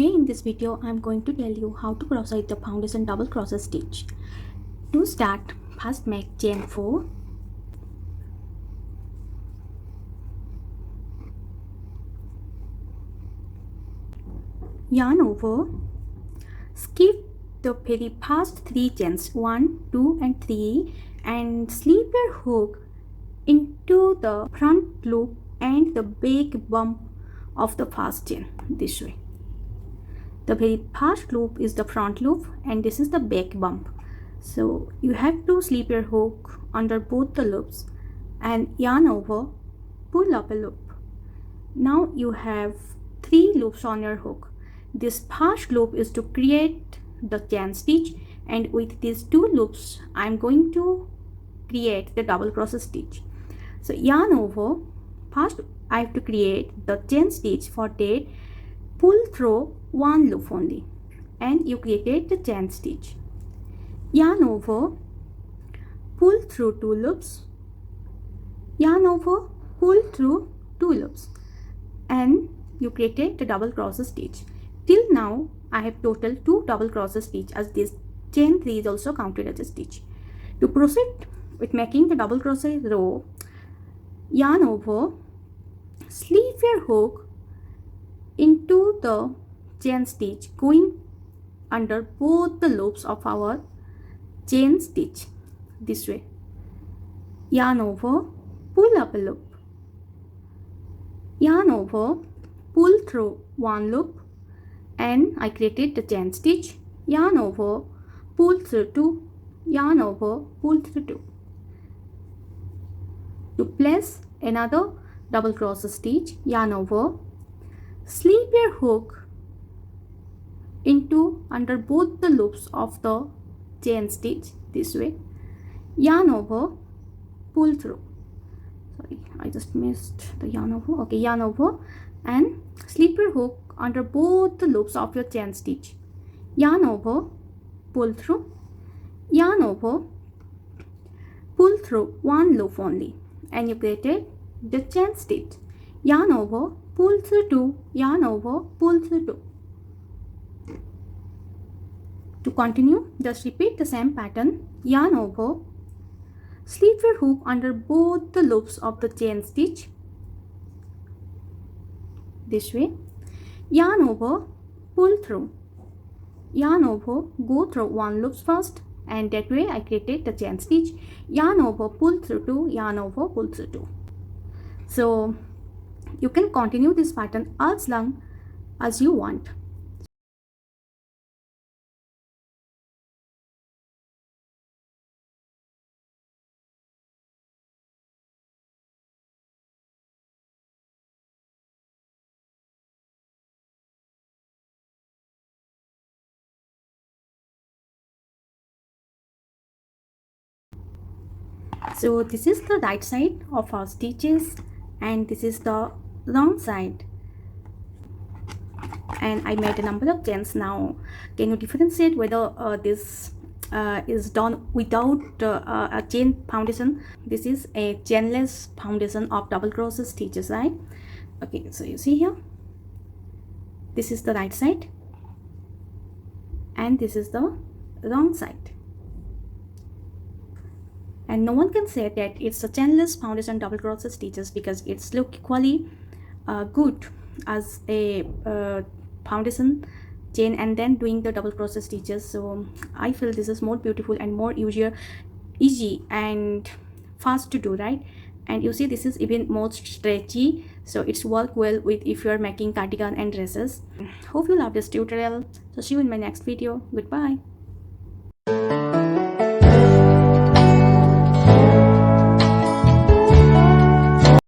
Today in this video I am going to tell you how to crochet the foundation double crochet stitch. To start, first make chain 4, yarn over, skip the very first 3 chains 1, 2 and 3 and slip your hook into the front loop and the back bump of the first chain this way. The very first loop is the front loop and this is the back bump. So you have to slip your hook under both the loops and yarn over, pull up a loop. Now you have 3 loops on your hook. This first loop is to create the chain stitch, and with these 2 loops I am going to create the double crochet stitch. So yarn over, first I have to create the chain stitch. For that, pull through 1 loop only and you created the chain stitch. Yarn over, pull through 2 loops, yarn over, pull through 2 loops and you created the double crochet stitch. Till now I have total 2 double crochet stitch, as this chain 3 is also counted as a stitch. To proceed with making the double crochet row, yarn over, slip your hook into the chain stitch going under both the loops of our chain stitch this way. Yarn over, pull up a loop, yarn over, pull through 1 loop and I created the chain stitch. Yarn over, pull through 2, yarn over, pull through 2. To place another double crochet stitch, yarn over, slip your hook into under both the loops of the chain stitch this way, yarn over, pull through, sorry I just missed the yarn over, okay, yarn over and slip your hook under both the loops of your chain stitch, yarn over, pull through, yarn over, pull through 1 loop only and you created the chain stitch. Yarn over, pull through 2, yarn over, pull through 2. To continue, just repeat the same pattern. Yarn over, slip your hook under both the loops of the chain stitch this way, yarn over, pull through, yarn over, go through 1 loop first and that way I created the chain stitch, yarn over, pull through 2, yarn over, pull through 2. So you can continue this pattern as long as you want. So this is the right side of our stitches and this is the wrong side, and I made a number of chains. Now can you differentiate whether this is done without a chain foundation? This is a chainless foundation of double crochet stitches, right? Okay, so you see here, this is the right side and this is the wrong side, and no one can say that it's a chainless foundation double crochet stitches because it's look equally good as a foundation chain and then doing the double crochet stitches. So I feel this is more beautiful and more easy and fast to do, right? And you see this is even more stretchy, so it's work well with if you are making cardigan and dresses. Hope you love this tutorial. So see you in my next video. Goodbye.